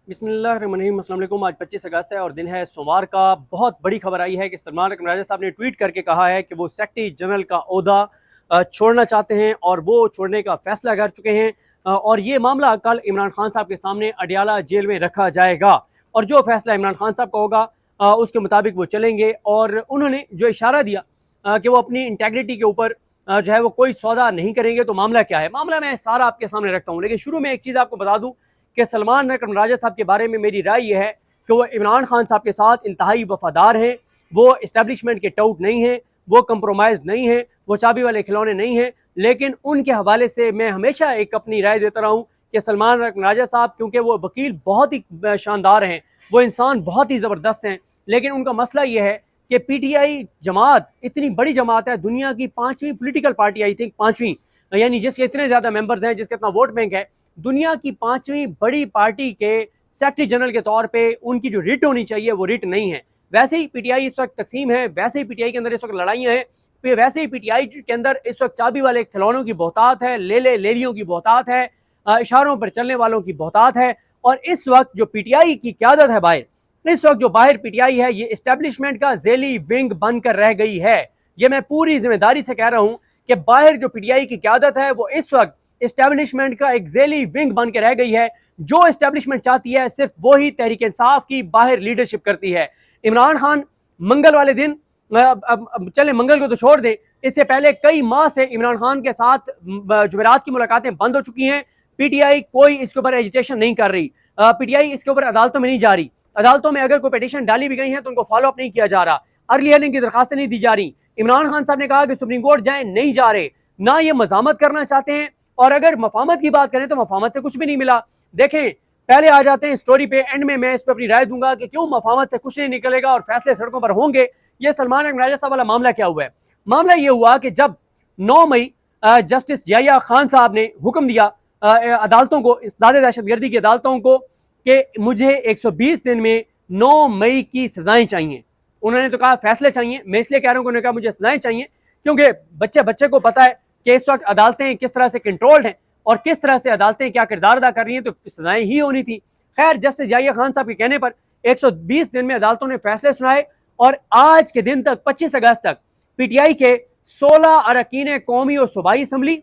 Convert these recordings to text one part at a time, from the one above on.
बिस्मिल्लाहिर्रहमानिर्रहीम। अस्सलाम वालेकुम। आज 25 अगस्त है और दिन है सोमवार का। बहुत बड़ी खबर आई है कि सलमान अकरम राजा साहब ने ट्वीट करके कहा है कि वो सेक्रेटरी जनरल का ओहदा छोड़ना चाहते हैं और वो छोड़ने का फैसला कर चुके हैं। और ये मामला कल इमरान खान साहब के सामने अडियाला जेल में रखा जाएगा और जो फैसला इमरान खान साहब का होगा उसके मुताबिक वो चलेंगे। और उन्होंने जो इशारा दिया कि वो अपनी इंटेग्रिटी के ऊपर जो है वो कोई सौदा नहीं करेंगे। तो मामला क्या है, मामला मैं सारा आपके सामने रखता हूँ, लेकिन शुरू में एक चीज़ आपको बता दूँ कि सलमान अकरम राजा साहब के बारे में मेरी राय यह है कि वो इमरान खान साहब के साथ इंतहाई वफादार हैं। वो इस्टेब्लिशमेंट के टाउट नहीं हैं, वो कंप्रोमाइज़ नहीं हैं, वो चाबी वाले खिलौने नहीं हैं। लेकिन उनके हवाले से मैं हमेशा एक अपनी राय देता रहा हूँ कि सलमान अकरम राजा साहब क्योंकि वो वकील बहुत ही शानदार हैं, वो इंसान बहुत ही ज़बरदस्त हैं, लेकिन उनका मसला ये है कि पीटीआई जमात इतनी बड़ी जमात है, दुनिया की 5वीं पोलिटिकल पार्टी, आई थिंक 5वीं, यानी जिसके इतने ज़्यादा मेंबर्स हैं, जिसका इतना वोट बैंक है, दुनिया की 5वीं बड़ी पार्टी के सेक्रेटरी जनरल के तौर पे उनकी जो रिट होनी चाहिए वो रिट नहीं है। वैसे ही पीटीआई इस वक्त तकसीम है, वैसे ही पीटीआई के अंदर इस वक्त लड़ाइयाँ हैं, फिर वैसे ही पीटीआई के अंदर इस वक्त चाबी वाले खिलौनों की बहुतात है, लेलियों की बहुतात है, इशारों पर चलने वालों की बहुतात है। और इस वक्त जो पीटीआई की क्यादत है बाहर, इस वक्त जो बाहर पीटीआई है, ये इस्टेब्लिशमेंट का जेली विंग बनकर रह गई है। ये मैं पूरी जिम्मेदारी से कह रहा हूँ कि बाहर जो पीटीआई की क्यादत है वो इस वक्त इस्टेब्लिशमेंट का एक जेली विंग बन के रह गई है। जो इस्टेब्लिशमेंट चाहती है सिर्फ वो ही तहरीक इंसाफ की बाहर लीडरशिप करती है। इमरान खान मंगल वाले दिन, चले मंगल को तो छोड़ दें, इससे पहले कई माह से इमरान खान के साथ जुमेरात की मुलाकातें बंद हो चुकी हैं। पीटीआई कोई इसके ऊपर एजिटेशन नहीं कर रही, पीटीआई इसके ऊपर अदालतों में नहीं जा रही। अदालतों में अगर कोई पिटीशन डाली भी गई है तो उनको फॉलो अप नहीं किया जा रहा, अर्ली हियरिंग की दरखास्तें नहीं दी जा रही। इमरान खान साहब ने कहा कि सुप्रीम कोर्ट जाए, नहीं जा रहे, ना ये मजामत करना चाहते हैं। और अगर मफामत की बात करें तो मफामत से कुछ भी नहीं मिला। देखें, पहले आ जाते हैं स्टोरी पे, एंड में मैं इस पर अपनी राय दूंगा कि क्यों मफामत से कुछ नहीं निकलेगा और फैसले सड़कों पर होंगे। ये सलमान अकरम राजा साहब वाला मामला क्या हुआ है? मामला ये हुआ कि जब 9 मई जस्टिस जिया खान साहब ने हुक्म दिया अदालतों को, इस दादे दहशतगर्दी की अदालतों को, कि मुझे 120 दिन में 9 मई की सजाएं चाहिए। उन्होंने तो कहा फैसले चाहिए, मैं इसलिए कह रहा हूं कि उन्होंने कहा मुझे सजाएं चाहिए क्योंकि बच्चे को पता है कि इस वक्त अदालतें किस तरह से कंट्रोल्ड हैं और किस तरह से अदालतें क्या किरदार अदा कर रही हैं, तो सजाएं ही होनी थी। खैर, जस्टिस जिया खान साहब के कहने पर 120 दिन में अदालतों ने फैसले सुनाए और आज के दिन तक 25 अगस्त तक पीटीआई के 16 अरकान कौमी और सूबाई असम्बली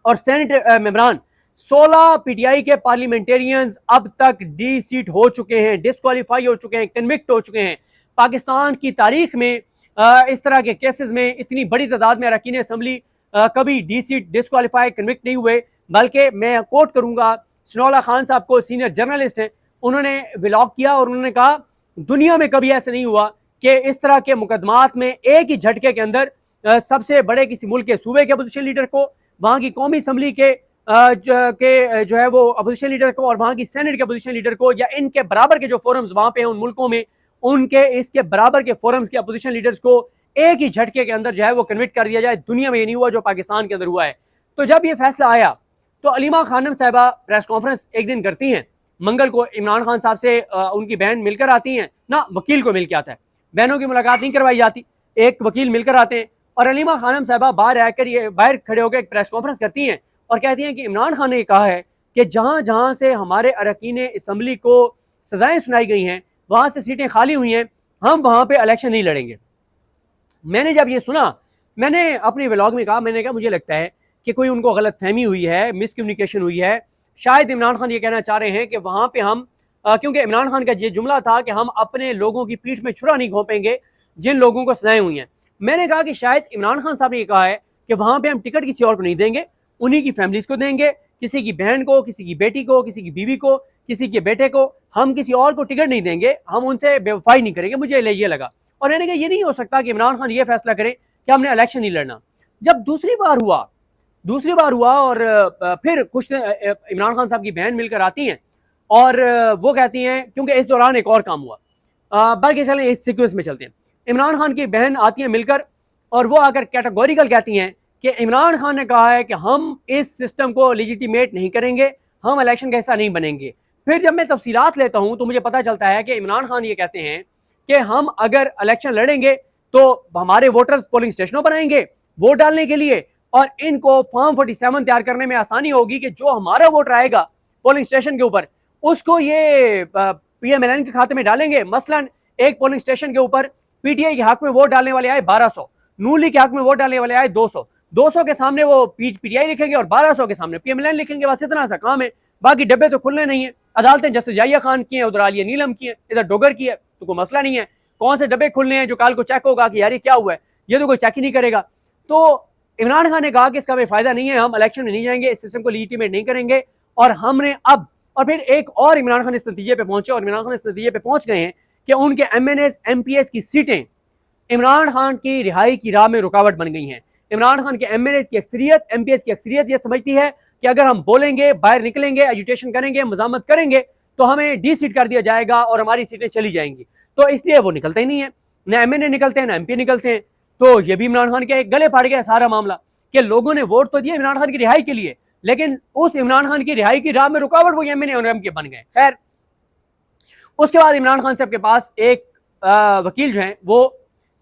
और सेनेट मेंबरान, 16 पीटीआई के पार्लियामेंटेरियंस अब तक डी सीट हो चुके हैं, डिस्क्वालीफाई हो चुके हैं, कन्विक्ट हो चुके हैं। पाकिस्तान की तारीख में इस तरह के केसेस में इतनी बड़ी तादाद में अरकान असम्बली कभी डी सीट, डिस्क्वालीफाई, कन्विक्ट नहीं हुए। बल्कि मैं कोट करूंगा सनाउल्लाह खान साहब को, सीनियर जर्नलिस्ट हैं, उन्होंने व्लॉग किया और उन्होंने कहा दुनिया में कभी ऐसा नहीं हुआ कि इस तरह के मुकदमात में एक ही झटके के अंदर सबसे बड़े किसी मुल्क के सूबे के अपोजिशन लीडर को, वहाँ की कौमी असम्बली के जो है वो अपोजिशन लीडर को और वहाँ की सेनेट के अपोजिशन लीडर को, या इनके बराबर के जो फोरम्स वहाँ पे हैं उन मुल्कों में, उनके इसके बराबर के फोरम्स के अपोजिशन लीडर्स को एक ही झटके के अंदर जो है वो कन्विक्ट कर दिया जाए। दुनिया में ये नहीं हुआ जो पाकिस्तान के अंदर हुआ है। तो जब ये फैसला आया तो अलीमा खानम साहिबा प्रेस कॉन्फ्रेंस एक दिन करती हैं, मंगल को इमरान खान साहब से उनकी बहन मिलकर आती हैं ना, वकील को मिल के आता है, बहनों की मुलाकात नहीं करवाई जाती, एक वकील मिलकर आते हैं। और अलीमा खानम साहिबा बाहर आकर, ये बाहर खड़े होकर एक प्रेस कॉन्फ्रेंस करती हैं और कहती हैं कि इमरान खान ने कहा है कि जहां जहां से हमारे अरकान असम्बली को सजाएं सुनाई गई हैं, वहां से सीटें खाली हुई हैं, हम वहां पे इलेक्शन नहीं लड़ेंगे। मैंने जब ये सुना, मैंने अपने व्लॉग में कहा, मैंने कहा मुझे लगता है कि कोई उनको गलत फहमी हुई है, मिसकम्युनिकेशन हुई है। शायद इमरान खान ये कहना चाह रहे हैं कि वहां पे हम क्योंकि इमरान खान का ये जुमला था कि हम अपने लोगों की पीठ में छुरा नहीं घोंपेंगे जिन लोगों को सजाएं हुई हैं। मैंने कहा कि शायद इमरान खान साहब ने कहा है कि वहां पे हम टिकट किसी और को नहीं देंगे, उन्हीं की फैमिलीज को देंगे, किसी की बहन को, किसी की बेटी को, किसी की बीवी को, किसी के बेटे को, हम किसी और को टिकट नहीं देंगे, हम उनसे बेवफाई नहीं करेंगे। मुझे ये लगा और मैंने कहा ये नहीं हो सकता कि इमरान खान ये फैसला करे कि हमने इलेक्शन नहीं लड़ना। जब दूसरी बार हुआ और फिर कुछ इमरान खान साहब की बहन मिलकर आती हैं और वो कहती हैं, क्योंकि इस दौरान एक और काम हुआ, बल्कि चलें इस सीक्वेंस में चलते हैं। इमरान खान की बहन आती हैं मिलकर और वो आकर कैटेगोरिकल कहती हैं कि इमरान खान ने कहा है कि हम इस सिस्टम को लेजिटिमेट नहीं करेंगे, हम इलेक्शन का हिस्सा नहीं बनेंगे। फिर जब मैं तफसीलात लेता हूं तो मुझे पता चलता है कि इमरान खान ये कहते हैं कि हम अगर इलेक्शन लड़ेंगे तो हमारे वोटर्स पोलिंग स्टेशनों पर आएंगे वोट डालने के लिए, और इनको फॉर्म 47 तैयार करने में आसानी होगी कि जो हमारा वोटर आएगा पोलिंग स्टेशन के ऊपर उसको ये PMLN के खाते में डालेंगे। मसलन एक पोलिंग स्टेशन के ऊपर PTI के हक में वोट डालने वाले आए 1200, नून लीग के हक में वोट डालने वाले आए 200, 200 के सामने वो PTI लिखेंगे और 1200 के सामने PMLN लिखेंगे। बस इतना सा काम है, बाकी डब्बे तो खुलने नहीं है। अदालतें जस्टिस जाहिया खान की है, उधर आलिया नीलम की है, इधर डोगर की है, तो कोई मसला नहीं है। कौन से डब्बे खुलने हैं जो कल को चेक होगा कि यार ये क्या हुआ है, ये तो कोई चेक ही नहीं करेगा। तो इमरान खान ने कहा कि इसका कोई फायदा नहीं है, हम इलेक्शन में नहीं जाएंगे, इस सिस्टम को लीजिटिमेट नहीं करेंगे। और हमने अब और फिर एक और इमरान खान इस नतीजे पे पहुंचे, और इमरान खान इस नतीजे पे पहुंच गए हैं कि उनके MNAs MPs की सीटें इमरान खान की रिहाई की राह में रुकावट बन गई हैं। इमरान खान के MNAs की अक्सरियत, MPs की अक्सरियत ये समझती है कि अगर हम बोलेंगे, बाहर निकलेंगे, एजुटेशन करेंगे, मजामत करेंगे तो हमें डी-सीट कर दिया जाएगा और हमारी सीटें चली जाएंगी। तो इसलिए वो निकलते ही नहीं है, ना MNA निकलते हैं ना MP निकलते हैं। तो ये भी इमरान खान के गले फाड़ गया सारा मामला कि लोगों ने वोट तो दिए इमरान खान की रिहाई के लिए, लेकिन उस इमरान खान की रिहाई की राह में रुकावट वो MNA और MP बन गए। खैर, उसके बाद इमरान खान साहब के पास एक वकील जो हैं वो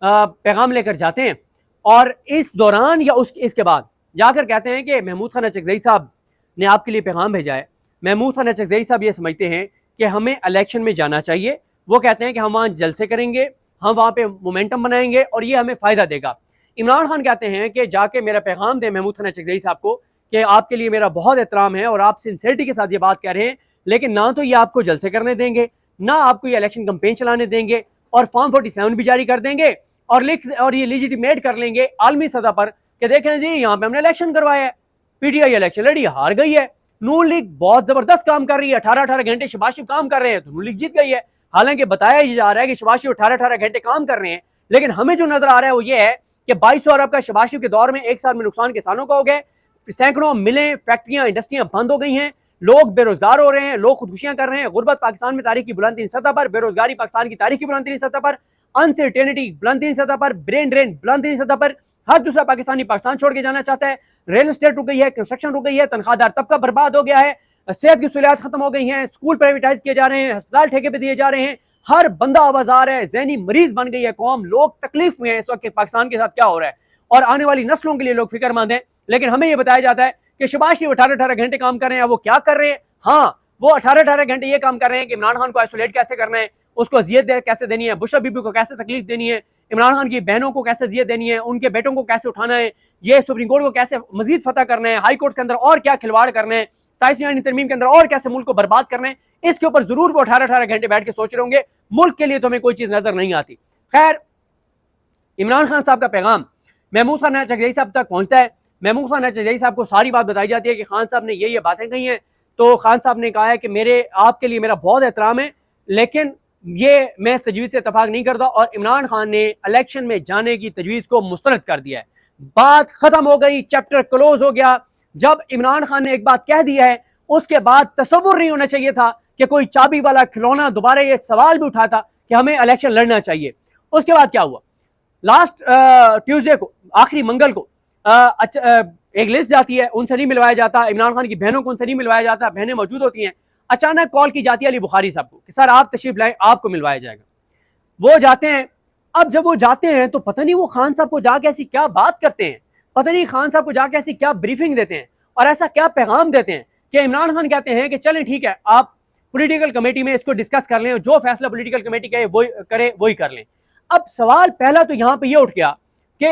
पैगाम लेकर जाते हैं, और इस दौरान या इसके बाद जाकर कहते हैं कि महमूद खान अचकज़ई साहब ने आपके लिए पैगाम भेजा है। महमूद खान अचकज़ई साहब ये समझते हैं कि हमें इलेक्शन में जाना चाहिए। वो कहते हैं कि हम वहाँ जलसे करेंगे, हम वहाँ पे मोमेंटम बनाएंगे और ये हमें फ़ायदा देगा। इमरान खान कहते हैं कि जाके मेरा पैगाम दें महमूद खान अचकज़ई साहब को कि आपके लिए मेरा बहुत एहतराम है और आप सिंसियरिटी के साथ ये बात कह रहे हैं, लेकिन ना तो ये आपको जलसे करने देंगे, ना आपको ये इलेक्शन कैंपेन चलाने देंगे, और फॉर्म 47 भी जारी कर देंगे और ये लीजिटिमेट कर लेंगे आलमी सतह पर कि देखें जी यहाँ पे हमने इलेक्शन करवाया है, PTI इलेक्शन लड़ी, हार गई है, नून लीग बहुत जबरदस्त काम कर रही है, 18-18 घंटे शहबाज शरीफ काम कर रहे हैं तो नून लीग जीत गई है। हालांकि बताया जा रहा है कि शहबाज शरीफ 18-18 घंटे काम कर रहे हैं, लेकिन हमें जो नजर आ रहा है वो ये है कि 2200 अरब का शहबाज शरीफ के दौर में एक साल में नुकसान किसानों का हो गया, सैकड़ों मिलें, फैक्ट्रियां, इंडस्ट्रियां बंद हो गई हैं, लोग बेरोजगार हो रहे हैं, लोग खुदकुशियां कर रहे हैं, गुर्बत पाकिस्तान में तारीख की बुलंदतरीन सतह पर, बेरोजगारी पाकिस्तान की तारीख की बुलंदतरीन सतह पर, अनसर्टेनिटी बुलंदतरीन सतह पर, ब्रेन ड्रेन बुलंदतरीन सतह पर, हर दूसरा पाकिस्तानी पाकिस्तान छोड़ के जाना चाहता है, रियल एस्टेट रुक गई है, कंस्ट्रक्शन रुक गई है, तनख्वाहदार तबका बर्बाद हो गया है, सेहत की सहूलियात खत्म हो गई हैं, स्कूल प्राइवेटाइज किए जा रहे हैं, अस्पताल ठेके पे दिए जा रहे हैं, हर बंदा आवाजार है, ज़हनी मरीज बन गई है कौम, लोग तकलीफ में है इस वक्त पाकिस्तान के साथ क्या हो रहा है, और आने वाली नस्लों के लिए लोग फिक्रमंद हैं। लेकिन हमें यह बताया जाता है कि शहबाज शरीफ 18-18 घंटे काम कर रहे हैं। वो क्या कर रहे हैं? हाँ, वो 18-18 घंटे ये काम कर रहे हैं कि इमरान खान को आइसोलेट कैसे करना है, उसको अजियत कैसे देनी है, बुशरा बीबी को कैसे तकलीफ देनी है, इमरान खान की बहनों को कैसे अजियत देनी है, उनके बेटों को कैसे उठाना है, ये सुप्रीम कोर्ट को कैसे मजीद फतह करना है, हाई कोर्ट के अंदर और क्या खिलवाड़ करना है, 27 तरमीम के अंदर और कैसे मुल्क को बर्बाद करना है, इसके ऊपर जरूर वो 18-18 घंटे बैठ के सोच रहे होंगे। मुल्क के लिए तो हमें कोई चीज नजर नहीं आती। खैर, इमरान खान साहब का पैगाम महमूद खान अचकज़ई साहब तक पहुंचता है। महमूद खान अचकज़ई साहब को सारी बात बताई जाती है कि खान साहब ने ये बातें कही हैं। तो खान साहब ने कहा है कि मेरे आपके लिए मेरा बहुत एहतराम है, लेकिन ये मैं इस तजवीज़ से इतफाक नहीं करता, और इमरान खान ने इलेक्शन में जाने की तजवीज़ को मुस्तरद कर दिया है। बात खत्म हो गई, चैप्टर क्लोज हो गया। जब इमरान खान ने एक बात कह दी है, उसके बाद तसव्वुर नहीं होना चाहिए था कि कोई चाबी वाला खिलौना दोबारा ये सवाल भी उठाता कि हमें इलेक्शन लड़ना चाहिए। उसके बाद क्या हुआ? लास्ट ट्यूसडे को, आखिरी मंगल को एक लिस्ट जाती है, उनसे नहीं मिलवाया जाता, इमरान खान की बहनों को उनसे नहीं मिलवाया जाता, बहनें मौजूद होती हैं। अचानक कॉल की जाती है अली बुखारी साहब को कि सर आप तशरीफ लाएं, आपको मिलवाया जाएगा। वो जाते हैं। अब जब वो जाते हैं तो पता नहीं वो खान साहब को जाके ऐसी क्या बात करते हैं, पता नहीं खान साहब को जाके ऐसी क्या ब्रीफिंग देते हैं और ऐसा क्या पैगाम देते हैं कि इमरान खान कहते हैं कि चलें ठीक है, आप पॉलिटिकल कमेटी में इसको डिस्कस कर लें, जो फैसला पॉलिटिकल कमेटी कहे वो करे, वही कर लें। अब सवाल पहला तो यहाँ पे ये उठ गया कि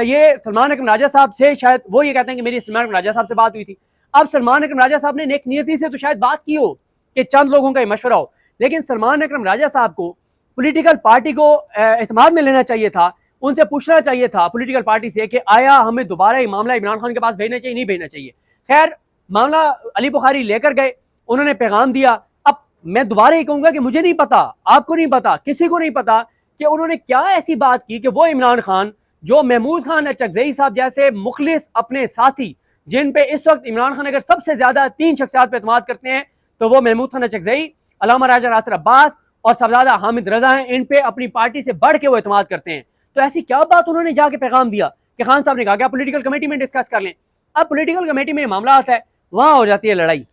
ये सलमान अकरम राजा साहब से, शायद वो ये कहते हैं कि मेरी सलमान अकरम राजा साहब से बात हुई थी। अब सलमान अकरम राजा साहब ने नेक नियति से तो शायद बात की हो कि चंद लोगों का मशवरा हो, लेकिन सलमान अकरम राजा साहब को पॉलिटिकल पार्टी को एतमाद में लेना चाहिए था, उनसे पूछना चाहिए था पॉलिटिकल पार्टी से कि आया हमें दोबारा ये मामला इमरान खान के पास भेजना चाहिए, नहीं भेजना चाहिए। खैर, मामला अली बुखारी लेकर गए, उन्होंने पैगाम दिया। अब मैं दोबारा ही कहूंगा कि मुझे नहीं पता, आपको नहीं पता, किसी को नहीं पता कि उन्होंने क्या ऐसी बात की कि वो इमरान खान, जो महमूद खान अचकज़ई साहब जैसे मुखलिस अपने साथी, जिन पे इस वक्त इमरान खान अगर सबसे ज्यादा 3 शख्सियात पे एतमाद करते हैं तो वो महमूद खान अचकज़ई, अल्लामा राजा नासिर अब्बास और सबजादा हामिद रजा हैं, इन पे अपनी पार्टी से बढ़ के वो एतमाद करते हैं। तो ऐसी क्या बात उन्होंने जाके पैगाम दिया कि खान साहब ने कहा कि आप पॉलिटिकल कमेटी में डिस्कस कर लें। अब पॉलिटिकल कमेटी में मामला आता है, वहां हो जाती है लड़ाई।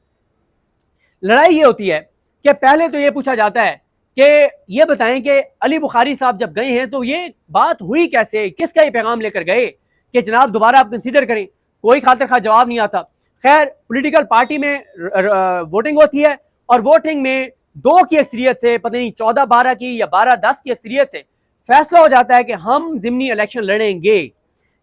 लड़ाई ये होती है कि पहले तो ये पूछा जाता है कि ये बताएं कि अली बुखारी साहब जब गए हैं तो ये बात हुई कैसे, किसका ये पैगाम लेकर गए कि जनाब दोबारा आप कंसीडर करें। कोई खातिर खा जवाब नहीं आता। खैर, पॉलिटिकल पार्टी में वोटिंग होती है, और वोटिंग में 2 की अक्सरियत से, पता नहीं 14-12 की या 12-10 की अक्सरियत से फैसला हो जाता है कि हम जिमनी इलेक्शन लड़ेंगे।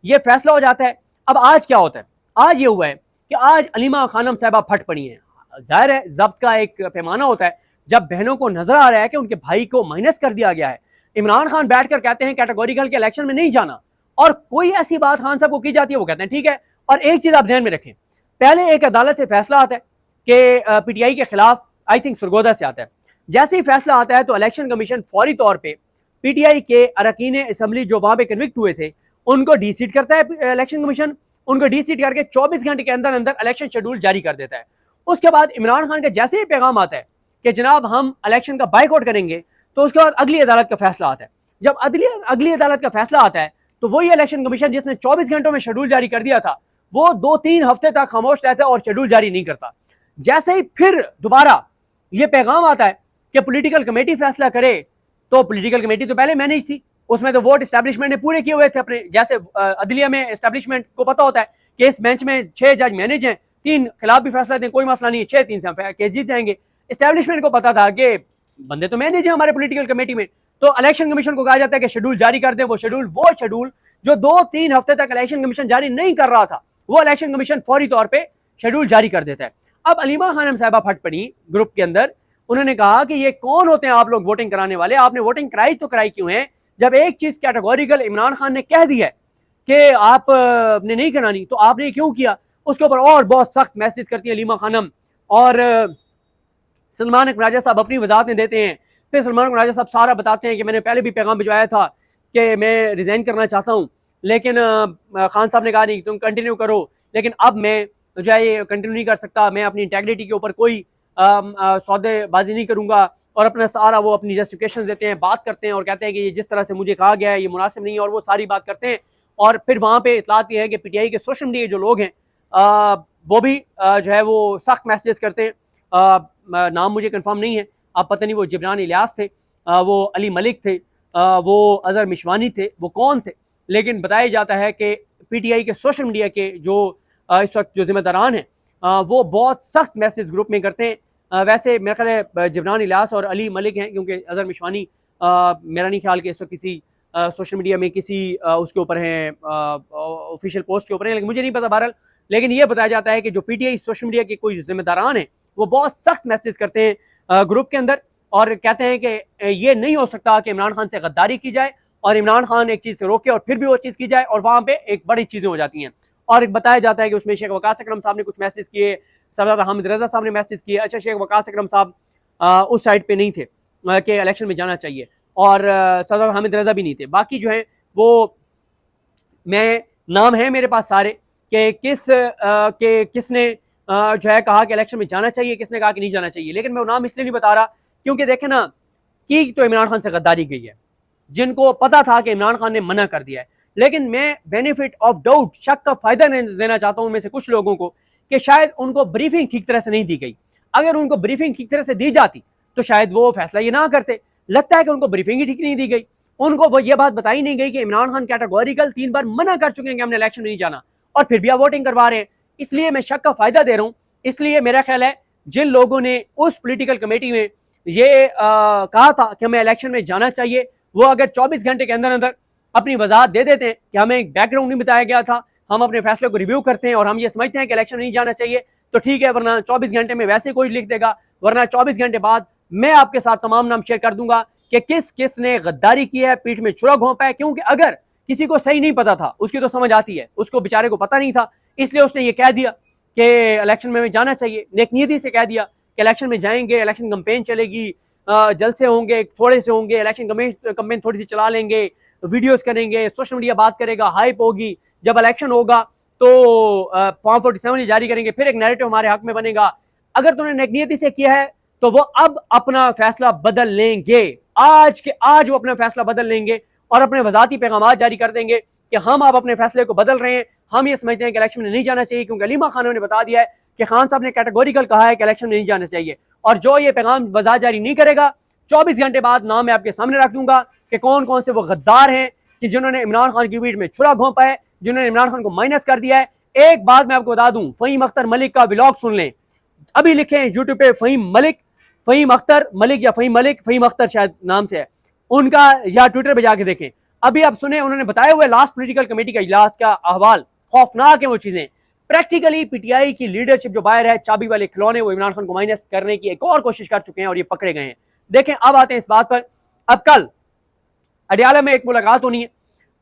ये फैसला हो जाता है। अब आज क्या होता है? आज ये हुआ है कि आज अलीमा खानम साहबा फट पड़ी हैं। जाहिर है जब्त का एक पैमाना होता है। जब बहनों को नजर आ रहा है कि उनके भाई को माइनस कर दिया गया है, इमरान खान बैठकर कहते हैं कैटेगोरिकल के इलेक्शन में नहीं जाना, और कोई ऐसी बात खान साहब को की जाती है, वो कहते हैं ठीक है। और एक चीज आप ध्यान में रखें, पहले एक अदालत से फैसला आता है कि पीटीआई के खिलाफ, आई थिंक सरगोदा से आता है। जैसे ही फैसला आता है तो इलेक्शन कमीशन फौरी तौर पर पीटीआई के अरकान असम्बली जो वहां पे कन्विक्ट हुए थे उनको डीसीट करता है। इलेक्शन कमीशन उनको डीसीट करके 24 घंटे के अंदर अंदर इलेक्शन शेड्यूल जारी कर देता है। उसके बाद इमरान खान का जैसे ही पैगाम आता है कि जनाब हम इलेक्शन का बाइकआउट करेंगे, तो उसके बाद अगली अदालत का फैसला आता है। जब अगली अदालत का फैसला आता है तो वही इलेक्शन कमीशन जिसने 24 घंटों में शेड्यूल जारी कर दिया था, वो 2-3 हफ्ते तक खामोश रहता है और शेड्यूल जारी नहीं करता। जैसे ही फिर दोबारा ये पैगाम आता है कि पॉलिटिकल कमेटी फैसला करे, तो पॉलिटिकल कमेटी तो पहले मैनेज थी, उसमें तो वोट एस्टैब्लिशमेंट ने पूरे किए हुए थे अपने। जैसे अदलिया में एस्टैब्लिशमेंट को पता होता है कि इस बेंच में 6 जज मैनेज हैं, 3 खिलाफ भी फैसला दें कोई मसला नहीं है, 6-3 से केस जीत जाएंगे। एस्टैब्लिशमेंट को पता था कि बंदे तो मैनेज है हमारे पॉलिटिकल कमेटी में, तो इलेक्शन कमीशन को कहा जाता है कि शेड्यूल जारी कर दे। वो शेड्यूल जो 2-3 हफ्ते तक इलेक्शन कमीशन जारी नहीं कर रहा था, वो इलेक्शन कमीशन फौरी तौर पर शेड्यूल जारी कर देता है। अब अलीमा खानम साहिबा फट पड़ी ग्रुप के अंदर। उन्होंने कहा कि ये कौन होते हैं आप लोग वोटिंग कराने वाले? आपने वोटिंग कराई तो कराई क्यों है? जब एक चीज कैटेगोरिकल इमरान खान ने कह दी है कि आपने नहीं करानी, तो आपने क्यों किया? उसके ऊपर और बहुत सख्त मैसेज करती है अलीमा खानम, और सलमान अकबर राजा साहब अपनी वजाहतें देते हैं। फिर सलमान अकबर राजा साहब सारा बताते हैं कि मैंने पहले भी पैगाम भिजवाया था कि मैं रिजाइन करना चाहता हूँ, लेकिन खान साहब ने कहा नहीं तुम कंटिन्यू करो, लेकिन अब मैं जो है ये कंटिन्यू नहीं कर सकता, मैं अपनी इंटेग्रिटी के ऊपर कोई सौदेबाजी नहीं करूंगा। और अपना सारा वो अपनी जस्टिफिकेशन देते हैं, बात करते हैं और कहते हैं कि ये जिस तरह से मुझे कहा गया है ये मुनासिब नहीं है, और वो सारी बात करते हैं। और फिर वहाँ पे इतलात ये है कि पीटीआई के सोशल मीडिया जो लोग हैं वो भी जो है वो सख्त मैसेज करते हैं। नाम मुझे कंफर्म नहीं है, अब पता नहीं वो जिब्रान इलियास थे, वो अली मलिक थे, वो अजहर मिशवानी थे, वो कौन थे, लेकिन बताया जाता है कि पीटीआई के सोशल मीडिया के जो इस वक्त जो जिम्मेदारान हैं वो बहुत सख्त मैसेज ग्रुप में करते हैं। वैसे मेरा ख्याल है जिब्रान इलियास और अली मलिक हैं, क्योंकि अजहर मिशवानी मेरा नहीं ख्याल कि इस वक्त किसी सोशल मीडिया में किसी उसके ऊपर हैं ऑफिशियल पोस्ट के ऊपर हैं, लेकिन मुझे नहीं पता बहरहाल। लेकिन ये बताया जाता है कि जो पीटीआई सोशल मीडिया के कोई जिम्मेदारान हैं वो बहुत सख्त मैसेज करते हैं ग्रुप के अंदर, और कहते हैं कि ये नहीं हो सकता कि इमरान खान से गद्दारी की जाए और इमरान खान एक चीज़ से रोके और फिर भी वो चीज़ की जाए, और वहाँ पे एक बड़ी चीज़ें हो जाती हैं। और बताया जाता है कि उसमें शेख वकास अकरम साहब ने कुछ मैसेज किए, सरदार हामिद रजा साहब ने मैसेज किए। अच्छा, शेख वकास अकरम साहब उस साइड पे नहीं थे कि इलेक्शन में जाना चाहिए, और सरदार हामिद रजा भी नहीं थे। बाकी जो है वो मैं नाम है मेरे पास सारे कि किसने जो है कहा कि इलेक्शन में जाना चाहिए, किसने कहा कि नहीं जाना चाहिए, लेकिन मैं वो नाम इसलिए नहीं बता रहा क्योंकि देखें ना कि तो इमरान खान से गद्दारी गई है, जिनको पता था कि इमरान खान ने मना कर दिया है। लेकिन मैं बेनिफिट ऑफ डाउट, शक का फायदा देना चाहता हूं उनमें से कुछ लोगों को कि शायद उनको ब्रीफिंग ठीक तरह से नहीं दी गई। अगर उनको ब्रीफिंग ठीक तरह से दी जाती तो शायद वो फैसला ये ना करते। लगता है कि उनको ब्रीफिंग ही ठीक नहीं दी गई, उनको वो ये बात बताई नहीं गई कि इमरान खान कैटेगोरिकल 3 बार मना कर चुके हैं कि हमने इलेक्शन में नहीं जाना, और फिर भी आप वोटिंग करवा रहे हैं। इसलिए मैं शक का फायदा दे रहा हूं। इसलिए मेरा ख्याल है जिन लोगों ने उस पॉलिटिकल कमेटी में ये कहा था कि हमें इलेक्शन में जाना चाहिए, वो अगर 24 घंटे के अंदर अंदर अपनी वजाहत दे देते हैं कि हमें एक बैकग्राउंड नहीं बताया गया था, हम अपने फैसले को रिव्यू करते हैं और हम ये समझते हैं कि इलेक्शन नहीं जाना चाहिए, तो ठीक है, वरना 24 घंटे में वैसे कोई लिख देगा, वरना 24 घंटे बाद मैं आपके साथ तमाम नाम शेयर कर दूंगा कि किस किस ने गद्दारी की है, पीठ में छुरा घोंपा है। क्योंकि अगर किसी को सही नहीं पता था, उसकी तो समझ आती है, उसको बेचारे को पता नहीं था, इसलिए उसने ये कह दिया कि इलेक्शन में जाना चाहिए, नेकनीयती से कह दिया कि इलेक्शन में जाएंगे, इलेक्शन कैंपेन चलेगी, जलसे होंगे, थोड़े से होंगे, इलेक्शन कैंपेन थोड़ी सी चला लेंगे, वीडियोस करेंगे, सोशल मीडिया बात करेगा, हाइप होगी, जब इलेक्शन होगा तो फॉर्म 47 जारी करेंगे, फिर एक नैरेटिव हमारे हक में बनेगा। अगर तुमने नेकनीयती से किया है तो वो अब अपना फैसला बदल लेंगे, आज के आज वो अपना फैसला बदल लेंगे और अपने वजाती पैगाम जारी कर देंगे कि हम अब अपने फैसले को बदल रहे हैं, हम ये समझते हैं कि इलेक्शन में नहीं जाना चाहिए, क्योंकि अलीमा खान ने बता दिया है कि खान साहब ने कैटेगोरिकल कहा है कि इलेक्शन में नहीं जाना चाहिए। और जो ये पैगाम वजात जारी नहीं करेगा, 24 घंटे बाद नाम मैं आपके सामने रख दूंगा कि कौन कौन से वो गद्दार हैं कि जिन्होंने इमरान खान की पीठ में छुरा घोंपा है, जिन्होंने इमरान खान को माइनस कर दिया है। एक बात मैं आपको बता दूं, फहीम अख्तर मलिक का व्लॉग सुन लें, अभी लिखें यूट्यूब पे फहीम मलिक, फ़हीम अख्तर मलिक या फ़हीम अख्तर शायद नाम से है उनका, या ट्विटर पे जाके देखें। अभी आप सुने, उन्होंने बताया हुआ लास्ट पॉलिटिकल कमेटी का इजलास का अहवाल, खौफनाक है वो चीजें। प्रैक्टिकली पीटीआई की लीडरशिप जो बाहर है, चाबी वाले खिलौने, वो इमरान खान को माइनस करने की एक और कोशिश कर चुके हैं और ये पकड़े गए हैं। देखें, अब आते हैं इस बात पर। अब कल अडियाला में एक मुलाकात होनी है,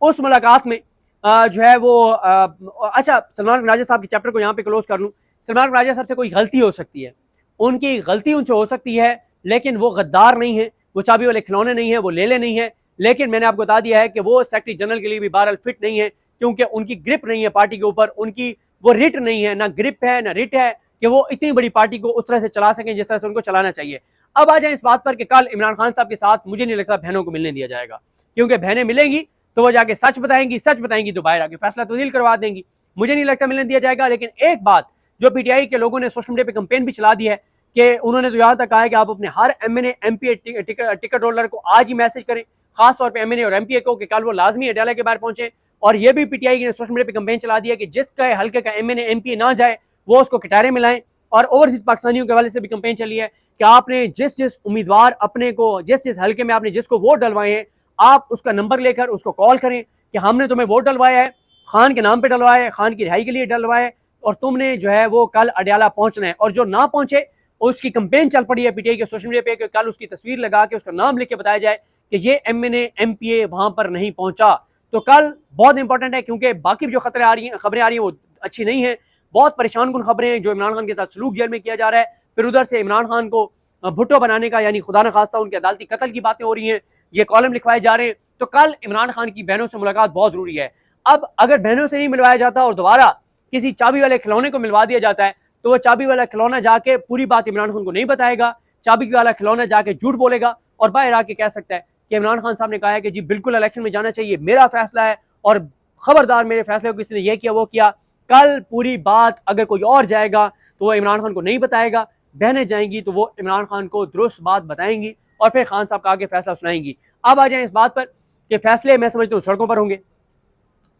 उस मुलाकात में जो है वो अच्छा, सलमान राजा साहब के चैप्टर को यहाँ पे क्लोज कर लूँ। सलमान राजा साहब से कोई गलती हो सकती है, उनकी गलती उनसे हो सकती है, लेकिन वो गद्दार नहीं है, वो चाबी वाले खिलौने नहीं है, वो लेले नहीं है। लेकिन मैंने आपको बता दिया है कि वो सेक्रेटरी जनरल के लिए भी बहरहाल फिट नहीं है, क्योंकि उनकी ग्रिप नहीं है पार्टी के ऊपर, उनकी वो रिट नहीं है, ना ग्रिप है ना रिट है कि वो इतनी बड़ी पार्टी को उस तरह से चला सकें जिस तरह से उनको चलाना चाहिए। अब आ जाए इस बात पर कि कल इमरान खान साहब के साथ मुझे नहीं लगता बहनों को मिलने दिया जाएगा, क्योंकि बहनें मिलेंगी तो वो जाके सच बताएंगी तो बाहर आके फैसला तब्दील करवा देंगी। मुझे नहीं लगता मिलने दिया जाएगा। लेकिन एक बात जो पीटीआई के लोगों ने सोशल मीडिया पे कंपेन भी चला दी है कि उन्होंने तो यहाँ तक कहा है कि आप अपने हर एमएनए एमपीए टिकट होल्डर को आज ही मैसेज करें, खासतौर पर एमएनए और एमपीए को, कि कल वो लाजमी अडालत के बाहर पहुंचे। और ये भी पीटीआई ने सोशल मीडिया पे कंपेन चला दिया कि जिसका हल्के का एमएनए एमपीए ना जाए वो उसको कटारे में लाएं। और ओवरसीज पाकिस्तानियों के हवाले से भी कंपेन चली है कि आपने जिस उम्मीदवार अपने को, जिस हल्के में आपने जिसको वोट डलवाए हैं, आप उसका नंबर लेकर उसको कॉल करें कि हमने तुम्हें वोट डलवाया है, खान के नाम पे डलवाया है, खान की रिहाई के लिए डलवाया है, और तुमने जो है वो कल अडियाला पहुंचना है। और जो ना पहुंचे उसकी कंपेन चल पड़ी है पीटीआई के सोशल मीडिया पे कि कल उसकी तस्वीर लगा के उसका नाम लिख के बताया जाए कि ये एमएनए एमपीए वहां पर नहीं पहुंचा। तो कल बहुत इंपॉर्टेंट है, क्योंकि बाकी जो खबरें आ रही हैं वो अच्छी नहीं है, बहुत परेशान कुन खबरें हैं। जो इमरान खान के साथ सलूक जेल में किया जा रहा है, फिर उधर से इमरान खान को भुट्टो बनाने का, यानी खुदा न खास्ता उनके अदालती कत्ल की बातें हो रही हैं, ये कॉलम लिखवाए जा रहे हैं। तो कल इमरान खान की बहनों से मुलाकात बहुत जरूरी है। अब अगर बहनों से नहीं मिलवाया जाता और दोबारा किसी चाबी वाले खिलौने को मिलवा दिया जाता है, तो वो चाबी वाला खिलौना जाके पूरी बात इमरान खान को नहीं बताएगा, चाबी वाला खिलौना जाके झूठ बोलेगा और बाहर आके कह सकता है कि इमरान खान साहब ने कहा है कि जी बिल्कुल इलेक्शन में जाना चाहिए, मेरा फैसला है, और खबरदार मेरे फैसले को किसी ने यह किया वो किया। कल पूरी बात अगर कोई और जाएगा तो वो इमरान खान को नहीं बताएगा, बहनें जाएंगी तो वो इमरान खान को दुरुस्त बात बताएंगी और फिर खान साहब का आगे फैसला सुनाएंगी। अब आ जाए इस बात पर कि फैसले मैं समझता हूँ सड़कों पर होंगे।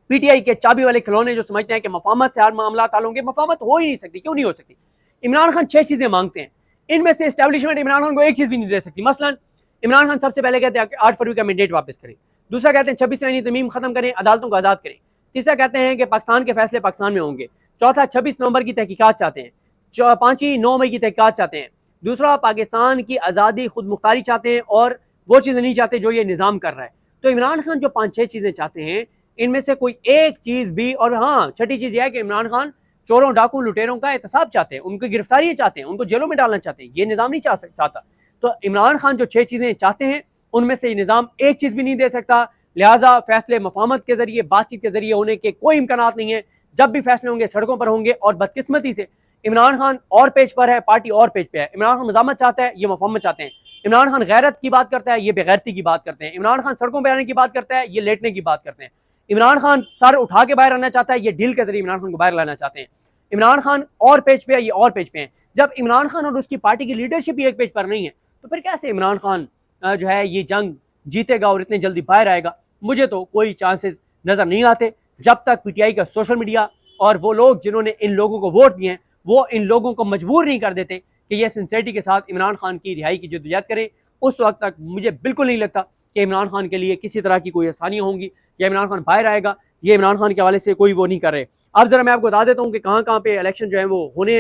पीटीआई के चाबी वाले खिलौने जो समझते हैं कि मफामत से हर मामला हल होंगे, मफामत हो ही नहीं सकती। क्यों नहीं हो सकती? इमरान खान 6 चीजें मांगते हैं, इनमें से एस्टैब्लिशमेंट इमरान खान को एक चीज भी नहीं दे सकती। मसलन इमरान खान सबसे पहले कहते हैं 8 फरवरी का मैंडेट वापस करें, दूसरा कहते हैं 26 आईनी तमीम खत्म करें, अदालतों को आजाद करें, तीसरा कहते हैं कि पाकिस्तान के फैसले पाकिस्तान में होंगे, चौथा 26 नवंबर की तहकीकात चाहते हैं, पांचवी 9 मई की तहकीकात चाहते हैं, दूसरा पाकिस्तान की आज़ादी खुद मुख्तारी चाहते हैं और वो चीज़ें नहीं चाहते जो ये निज़ाम कर रहा है। तो इमरान खान जो 5-6 चीज़ें चाहते हैं, इनमें से कोई एक चीज़ भी, और हाँ छठी चीज़ यह है कि इमरान खान चोरों डाकू लुटेरों का एहतसाब चाहते हैं, उनकी गिरफ्तारी चाहते हैं, उनको जेलों में डालना चाहते हैं, ये निज़ाम नहीं चाहता। तो इमरान खान जो 6 चीज़ें चाहते हैं उनमें से निज़ाम एक चीज़ भी नहीं दे सकता। लिहाजा फैसले मफामत के जरिए, बातचीत के जरिए होने के कोई इम्कानात नहीं है। जब भी फैसले होंगे सड़कों पर होंगे। और बदकिस्मती से इमरान खान और पेज पर है, पार्टी और पेज पे है। इमरान खान मज़ामत चाहता है, ये मफामत चाहते हैं। इमरान खान गैरत की बात करता है, ये बेगैरती की बात करते हैं। इमरान खान सड़कों पर आने की बात करता है, ये लेटने की बात करते हैं। इमरान खान सर उठा के बाहर आना चाहता है, ये डील के जरिए इमरान खान को बाहर लाना चाहते हैं। इमरान खान और पेज पे है, ये और पेज पे है। जब इमरान खान और उसकी पार्टी की लीडरशिप ही एक पेज पर नहीं है, तो फिर कैसे इमरान खान जो है ये जंग जीतेगा और इतने जल्दी बाहर आएगा? मुझे तो कोई चांसेस नजर नहीं आते जब तक पीटीआई का सोशल मीडिया और वो लोग जिन्होंने इन लोगों को वोट दिए हैं वो इन लोगों को मजबूर नहीं कर देते कि ये सिंसेरिटी के साथ इमरान खान की रिहाई की जद्दोजहद करें। उस वक्त तक मुझे बिल्कुल नहीं लगता कि इमरान खान के लिए किसी तरह की कोई आसानियाँ होंगी या इमरान खान बाहर आएगा। ये इमरान खान के हवाले से कोई वो नहीं कर रहे। अब जरा मैं आपको बता देता हूँ कि कहाँ कहाँ पे इलेक्शन जो है वो होने।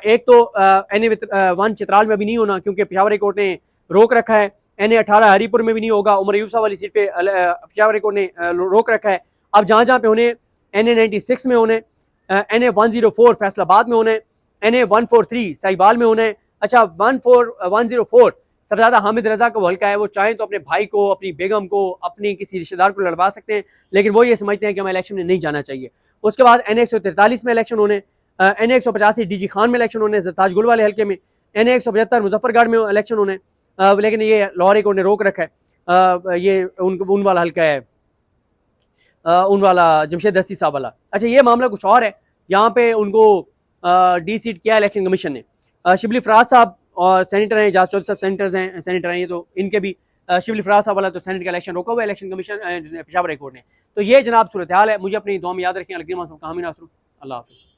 एक तो NA-1 चित्राल में अभी नहीं होना क्योंकि पेशावर हाई कोर्ट ने रोक रखा है। NA-18 हरीपुर में भी नहीं होगा, उमर यूसुफ वाली सीट पे पेशावर हाई कोर्ट ने रोक रखा है। अब जहाँ जहाँ पे होने, NA-96 में होने, NA-104 फैसलाबाद में होने, NA-143 साहिवाल में होने। अच्छा 104 सबसे ज़्यादा हामिद रजा का वो हल्का है, वो चाहें तो अपने भाई को, अपनी बेगम को, अपने किसी रिश्तेदार को लड़वा सकते हैं, लेकिन वो ये समझते हैं कि हमें इलेक्शन में नहीं जाना चाहिए। उसके बाद NA-143 में इलेक्शन होने, NA-185 DG खान में इलेक्शन होने जरताज गुल वाले हल्के में, NA-175 मुजफ्फरगढ़ में इलेक्शन होने, लेकिन ये लाहौर कोर्ट ने रोक रखा है। ये उन वाला हल्का है, उन वाला जमशेद दस्ती साहब वाला। अच्छा ये मामला कुछ और है, यहाँ पे उनको डी सीट किया इलेक्शन कमीशन ने। शिबली फराज साहब और सेनेटर हैं, जहाज चौधरी साहब सेनेटर हैं, तो इनके भी शिबली फराज साहब वाला तो सेनेट का इलेक्शन रोका हुआ है election commission Peshawar high court ने। तो ये जनाब सूरत हाल है। मुझे अपनी दुआ में याद रखें। अलगीमा साहब कहामी नासरू। अल्लाह हाफ़िज़।